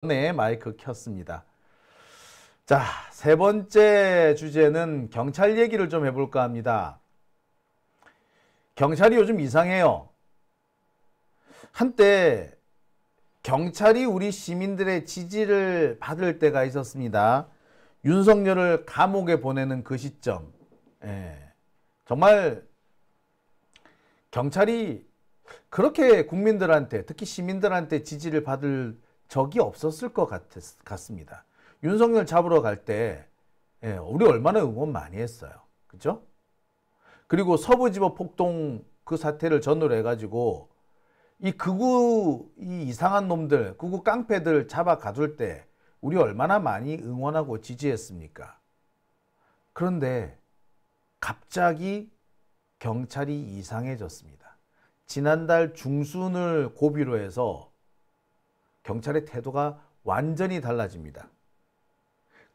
네, 마이크 켰습니다. 자, 세 번째 주제는 경찰 얘기를 좀 해볼까 합니다. 경찰이 요즘 이상해요. 한때 경찰이 우리 시민들의 지지를 받을 때가 있었습니다. 윤석열을 감옥에 보내는 그 시점. 예, 정말 경찰이 그렇게 국민들한테, 특히 시민들한테 지지를 받을 적이 없었을 것 같습니다. 윤석열 잡으러 갈 때 우리 얼마나 응원 많이 했어요. 그죠? 그리고 서부지법 폭동 그 사태를 전후로 해가지고 이 이상한 놈들, 극우 깡패들 잡아 가둘 때 우리 얼마나 많이 응원하고 지지했습니까? 그런데 갑자기 경찰이 이상해졌습니다. 지난달 중순을 고비로 해서 경찰의 태도가 완전히 달라집니다.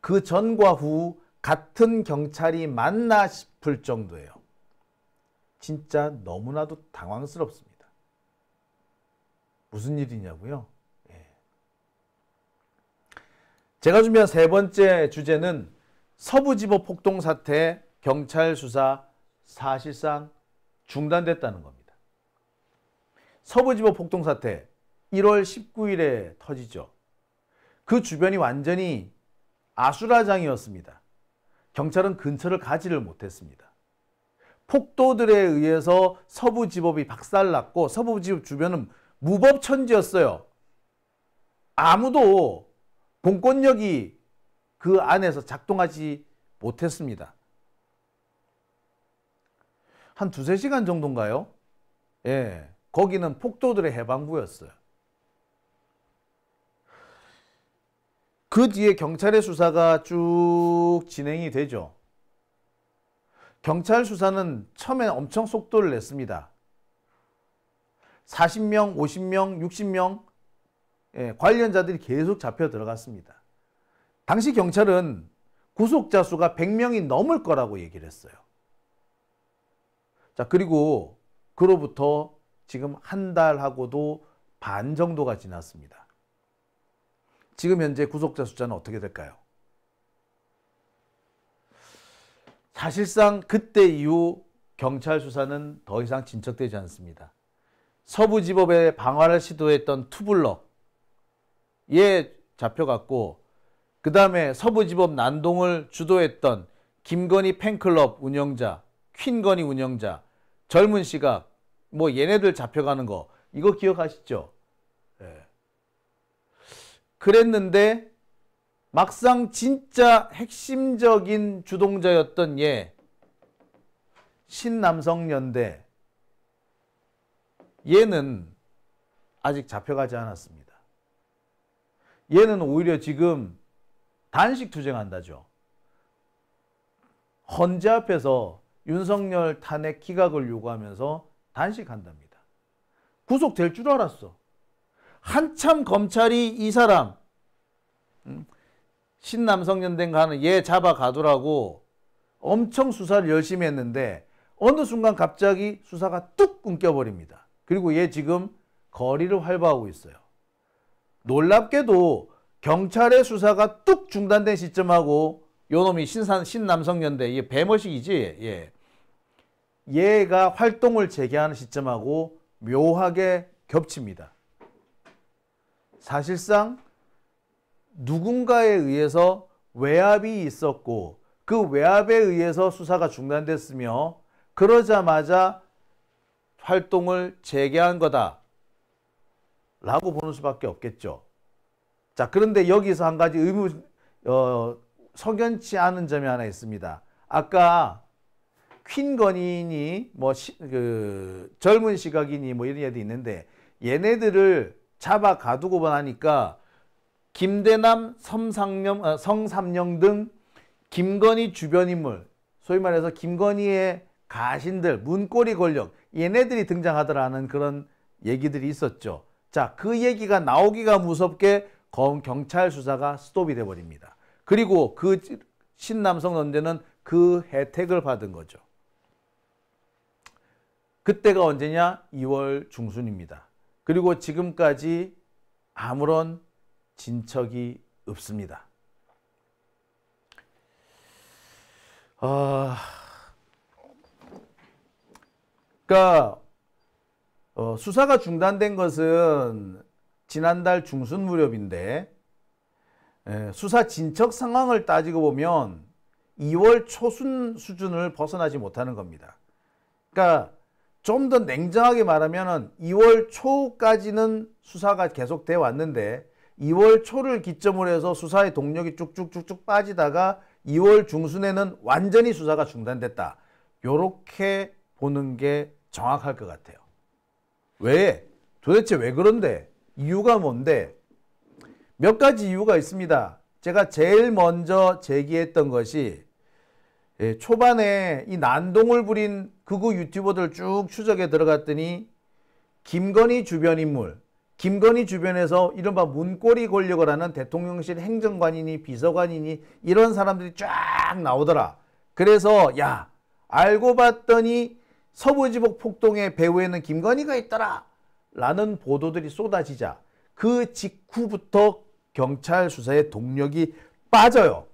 그 전과 후 같은 경찰이 맞나 싶을 정도예요. 진짜 너무나도 당황스럽습니다. 무슨 일이냐고요? 제가 준비한 세 번째 주제는 서부지법 폭동 사태 경찰 수사 사실상 중단됐다는 겁니다. 서부지법 폭동 사태 1월 19일에 터지죠. 그 주변이 완전히 아수라장이었습니다. 경찰은 근처를 가지를 못했습니다. 폭도들에 의해서 서부지법이 박살났고 서부지법 주변은 무법천지였어요. 아무도 공권력이 그 안에서 작동하지 못했습니다. 한 2-3시간 정도인가요? 예, 거기는 폭도들의 해방구였어요. 그 뒤에 경찰의 수사가 쭉 진행이 되죠. 경찰 수사는 처음에 엄청 속도를 냈습니다. 40명, 50명, 60명 관련자들이 계속 잡혀 들어갔습니다. 당시 경찰은 구속자 수가 100명이 넘을 거라고 얘기를 했어요. 자, 그리고 그로부터 지금 한 달하고도 반 정도가 지났습니다. 지금 현재 구속자 숫자는 어떻게 될까요? 사실상 그때 이후 경찰 수사는 더 이상 진척되지 않습니다. 서부지법에 방화를 시도했던 투블럭 얘 잡혀갔고, 그 다음에 서부지법 난동을 주도했던 김건희 팬클럽 운영자, 퀸건희 운영자, 젊은 시각 뭐 얘네들 잡혀가는 거 이거 기억하시죠? 그랬는데 막상 진짜 핵심적인 주동자였던 신남성연대 얘는 아직 잡혀가지 않았습니다. 얘는 오히려 지금 단식 투쟁한다죠. 헌재 앞에서 윤석열 탄핵 기각을 요구하면서 단식한답니다. 구속될 줄 알았어. 한참 검찰이 이 사람 신남성연대인가 하는 얘 잡아가두라고 엄청 수사를 열심히 했는데 어느 순간 갑자기 수사가 뚝 끊겨버립니다. 그리고 얘 지금 거리를 활보하고 있어요. 놀랍게도 경찰의 수사가 뚝 중단된 시점하고 요놈이 신남성연대 얘 배머식이지. 얘가 활동을 재개하는 시점하고 묘하게 겹칩니다. 사실상 누군가에 의해서 외압이 있었고 그 외압에 의해서 수사가 중단됐으며 그러자마자 활동을 재개한 거다 라고 보는 수밖에 없겠죠. 자, 그런데 여기서 한 가지 석연치 않은 점이 하나 있습니다. 아까 퀸건인이 젊은 시각이니 뭐 이런 애도 있는데 얘네들을 잡아 가두고 나니까 김대남, 성삼령 등 김건희 주변 인물, 소위 말해서 김건희의 가신들, 문고리 권력 얘네들이 등장하더라는 그런 얘기들이 있었죠. 자, 그 얘기가 나오기가 무섭게 경찰 수사가 스톱이 돼버립니다. 그리고 그 신남성연대는 그 혜택을 받은 거죠. 그때가 언제냐? 2월 중순입니다. 그리고 지금까지 아무런 진척이 없습니다. 그러니까 수사가 중단된 것은 지난달 중순 무렵인데 수사 진척 상황을 따지고 보면 2월 초순 수준을 벗어나지 못하는 겁니다. 그러니까 좀 더 냉정하게 말하면 2월 초까지는 수사가 계속돼 왔는데 2월 초를 기점으로 해서 수사의 동력이 쭉쭉쭉쭉 빠지다가 2월 중순에는 완전히 수사가 중단됐다. 이렇게 보는 게 정확할 것 같아요. 왜? 도대체 왜 그런데? 이유가 뭔데? 몇 가지 이유가 있습니다. 제가 제일 먼저 제기했던 것이 초반에 이 난동을 부린 극우 유튜버들 쭉 추적에 들어갔더니 김건희 주변 인물, 김건희 주변에서 이른바 문고리 권력을 하는 대통령실 행정관이니 비서관이니 이런 사람들이 쫙 나오더라. 그래서 야, 알고 봤더니 서부지법 폭동의 배후에는 김건희가 있더라 라는 보도들이 쏟아지자 그 직후부터 경찰 수사의 동력이 빠져요.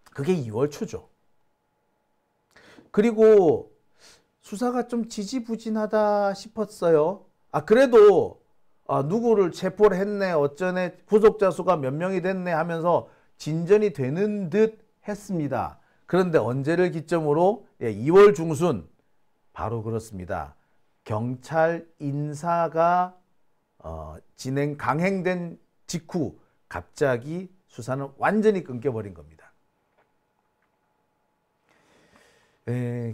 그게 2월 초죠. 그리고 수사가 좀 지지부진하다 싶었어요. 그래도 누구를 체포를 했네, 어쩌네, 구속자 수가 몇 명이 됐네 하면서 진전이 되는 듯 했습니다. 그런데 언제를 기점으로 2월 중순 바로 그렇습니다. 경찰 인사가 강행된 직후 갑자기 수사는 완전히 끊겨버린 겁니다.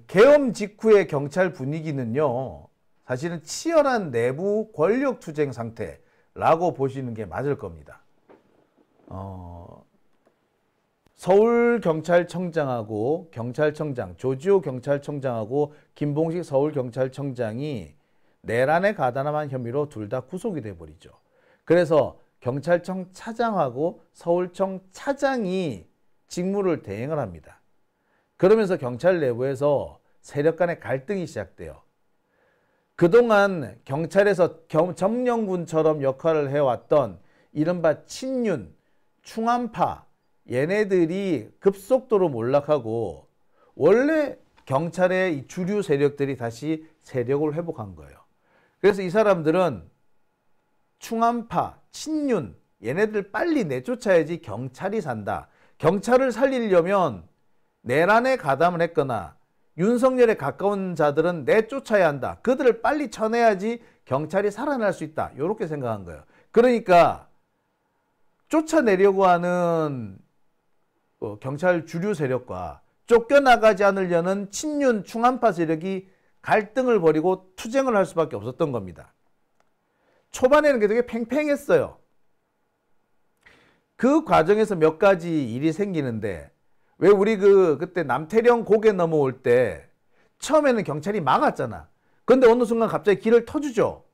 계엄 직후의 경찰 분위기는요, 사실은 치열한 내부 권력 투쟁 상태라고 보시는 게 맞을 겁니다. 서울경찰청장하고 경찰청장, 조지호 경찰청장하고 김봉식 서울경찰청장이 내란에 가담한 혐의로 둘 다 구속이 돼버리죠. 그래서 경찰청 차장하고 서울청 차장이 직무를 대행을 합니다. 그러면서 경찰 내부에서 세력 간의 갈등이 시작돼요. 그동안 경찰에서 점령군처럼 역할을 해왔던 이른바 친윤, 충암파 얘네들이 급속도로 몰락하고 원래 경찰의 이 주류 세력들이 다시 세력을 회복한 거예요. 그래서 이 사람들은 충암파, 친윤 얘네들 빨리 내쫓아야지 경찰이 산다. 경찰을 살리려면 내란에 가담을 했거나 윤석열에 가까운 자들은 내쫓아야 한다. 그들을 빨리 쳐내야지 경찰이 살아날 수 있다. 이렇게 생각한 거예요. 그러니까 쫓아내려고 하는 경찰 주류 세력과 쫓겨나가지 않으려는 친윤 충암파 세력이 갈등을 벌이고 투쟁을 할 수밖에 없었던 겁니다. 초반에는 되게 팽팽했어요. 그 과정에서 몇 가지 일이 생기는데 왜 우리 그때 남태령 고개 넘어올 때 처음에는 경찰이 막았잖아. 그런데 어느 순간 갑자기 길을 터주죠.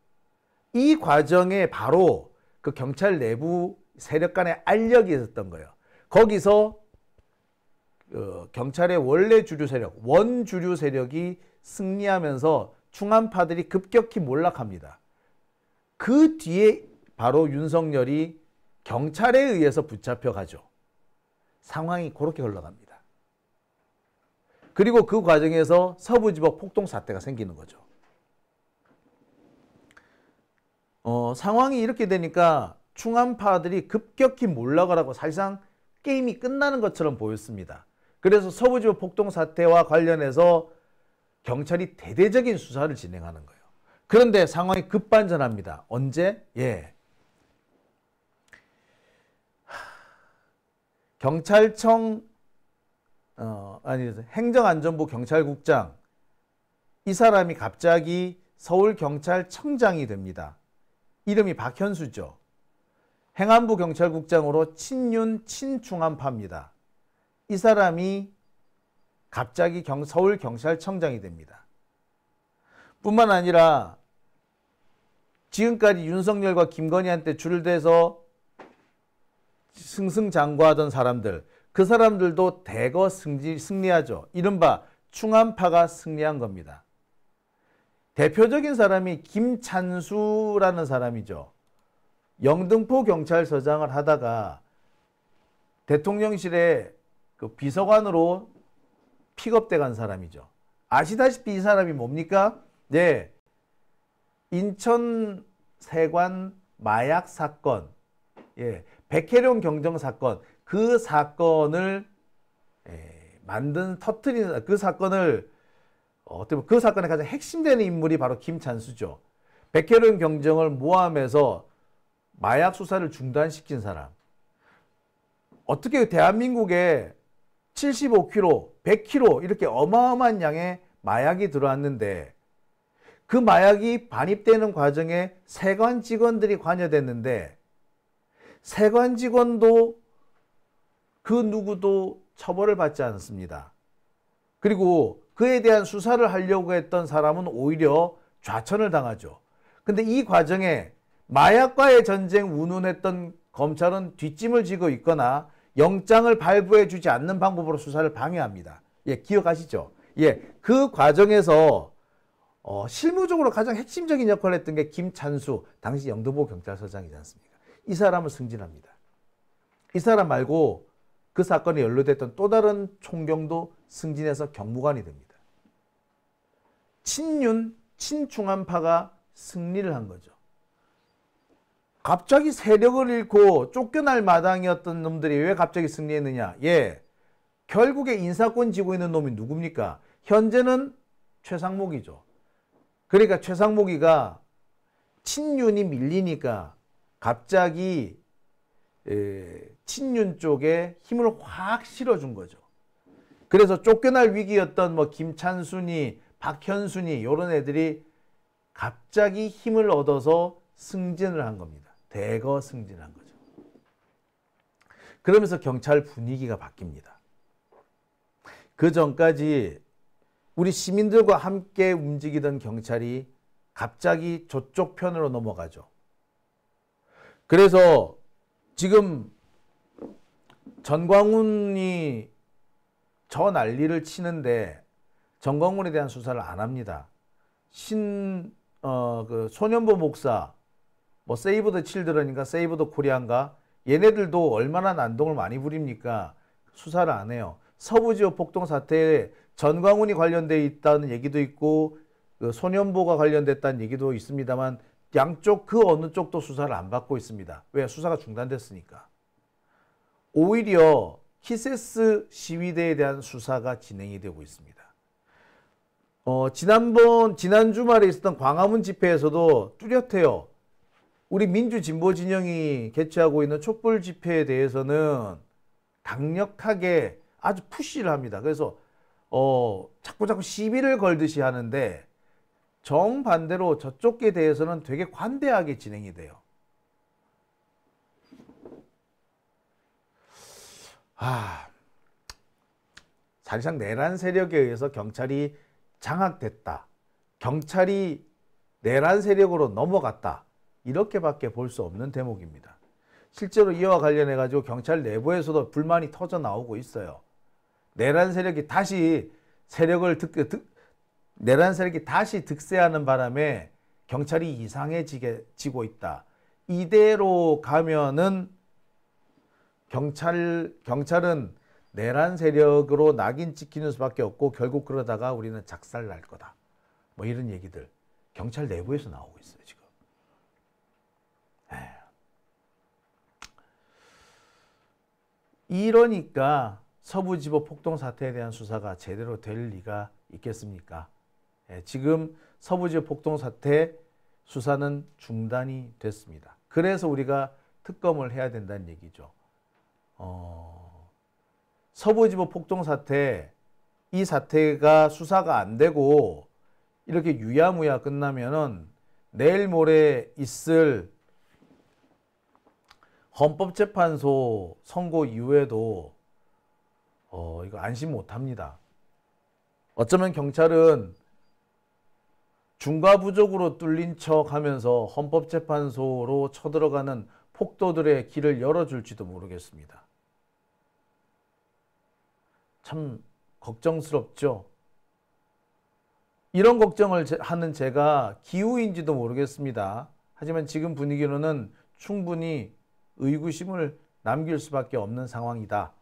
이 과정에 바로 그 경찰 내부 세력 간의 알력이 있었던 거예요. 거기서 경찰의 원래 주류 세력, 원주류 세력이 승리하면서 충암파들이 급격히 몰락합니다. 그 뒤에 바로 윤석열이 경찰에 의해서 붙잡혀 가죠. 상황이 그렇게 흘러갑니다. 그리고 그 과정에서 서부지법 폭동 사태가 생기는 거죠. 상황이 이렇게 되니까 충암파들이 급격히 몰락을 하고 사실상 게임이 끝나는 것처럼 보였습니다. 그래서 서부지법 폭동 사태와 관련해서 경찰이 대대적인 수사를 진행하는 거예요. 그런데 상황이 급반전합니다. 언제? 경찰청 행정안전부 경찰국장 이 사람이 갑자기 서울경찰청장이 됩니다. 이름이 박현수죠. 행안부 경찰국장으로 친윤 친충암파입니다. 이 사람이 갑자기 서울경찰청장이 됩니다. 뿐만 아니라 지금까지 윤석열과 김건희한테 줄을 대서 승승장구하던 사람들, 그 사람들도 대거 승리하죠. 이른바 충암파가 승리한 겁니다. 대표적인 사람이 김찬수라는 사람이죠. 영등포 경찰서장을 하다가 대통령실에 그 비서관으로 픽업돼 간 사람이죠. 아시다시피 이 사람이 뭡니까? 네, 인천 세관 마약 사건, 예, 백혜룡 경정 사건, 그 사건을 터트리는 그 사건을 어떻게 보면 그 사건의 가장 핵심되는 인물이 바로 김찬수죠. 백혜룡 경정을 모함해서 마약 수사를 중단시킨 사람. 어떻게 대한민국에 75kg, 100kg 이렇게 어마어마한 양의 마약이 들어왔는데 그 마약이 반입되는 과정에 세관 직원들이 관여됐는데 세관 직원도 그 누구도 처벌을 받지 않습니다. 그리고 그에 대한 수사를 하려고 했던 사람은 오히려 좌천을 당하죠. 근데 이 과정에 마약과의 전쟁 운운했던 검찰은 뒷짐을 지고 있거나 영장을 발부해 주지 않는 방법으로 수사를 방해합니다. 예, 기억하시죠? 예, 그 과정에서 실무적으로 가장 핵심적인 역할을 했던 게 김찬수, 당시 영등포 경찰서장이지 않습니까? 이 사람을 승진합니다. 이 사람 말고 그 사건에 연루됐던 또 다른 총경도 승진해서 경무관이 됩니다. 친윤, 친중한파가 승리를 한 거죠. 갑자기 세력을 잃고 쫓겨날 마당이었던 놈들이 왜 갑자기 승리했느냐? 예, 결국에 인사권 쥐고 있는 놈이 누굽니까? 현재는 최상목이죠. 그러니까 최상목이가 친윤이 밀리니까 갑자기 친윤 쪽에 힘을 확 실어준 거죠. 그래서 쫓겨날 위기였던 뭐 김찬순이, 박현순이 이런 애들이 갑자기 힘을 얻어서 승진을 한 겁니다. 대거 승진한 거죠. 그러면서 경찰 분위기가 바뀝니다. 그 전까지 우리 시민들과 함께 움직이던 경찰이 갑자기 저쪽 편으로 넘어가죠. 그래서 지금 전광훈이 저 난리를 치는데 전광훈에 대한 수사를 안 합니다. 그 소년보 목사, 뭐 세이브 더 칠드런인가 세이브 더 코리아인가 얘네들도 얼마나 난동을 많이 부립니까? 수사를 안 해요. 서부지역 폭동 사태에 전광훈이 관련돼 있다는 얘기도 있고 그 소년보가 관련됐다는 얘기도 있습니다만 양쪽 그 어느 쪽도 수사를 안 받고 있습니다. 왜? 수사가 중단됐으니까. 오히려 키세스 시위대에 대한 수사가 진행이 되고 있습니다. 지난 주말에 있었던 광화문 집회에서도 뚜렷해요. 우리 민주진보 진영이 개최하고 있는 촛불 집회에 대해서는 강력하게 아주 푸시를 합니다. 그래서 자꾸 시비를 걸듯이 하는데 정반대로 저쪽에 대해서는 되게 관대하게 진행이 돼요. 사실상 내란 세력에 의해서 경찰이 장악됐다. 경찰이 내란 세력으로 넘어갔다. 이렇게밖에 볼 수 없는 대목입니다. 실제로 이와 관련해 가지고 경찰 내부에서도 불만이 터져 나오고 있어요. 내란 세력이 다시 내란 세력이 다시 득세하는 바람에 경찰이 이상해지고 있다. 이대로 가면은 경찰은 내란 세력으로 낙인 찍히는 수밖에 없고 결국 그러다가 우리는 작살 날 거다. 뭐 이런 얘기들 경찰 내부에서 나오고 있어요, 지금. 이러니까 서부지법 폭동 사태에 대한 수사가 제대로 될 리가 있겠습니까? 지금 서부지법 폭동 사태 수사는 중단이 됐습니다. 그래서 우리가 특검을 해야 된다는 얘기죠. 서부지법 폭동 사태, 이 사태가 수사가 안 되고 이렇게 유야무야 끝나면은 내일 모레 있을 헌법재판소 선고 이후에도 이거 안심 못 합니다. 어쩌면 경찰은 중과부적으로 뚫린 척 하면서 헌법재판소로 쳐들어가는 폭도들의 길을 열어줄지도 모르겠습니다. 참 걱정스럽죠. 이런 걱정을 하는 제가 기우인지도 모르겠습니다. 하지만 지금 분위기로는 충분히 의구심을 남길 수밖에 없는 상황이다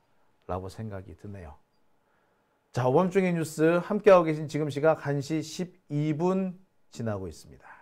라고 생각이 드네요. 자, 오밤중의 뉴스 함께하고 계신 지금 시각 1시 12분 지나고 있습니다.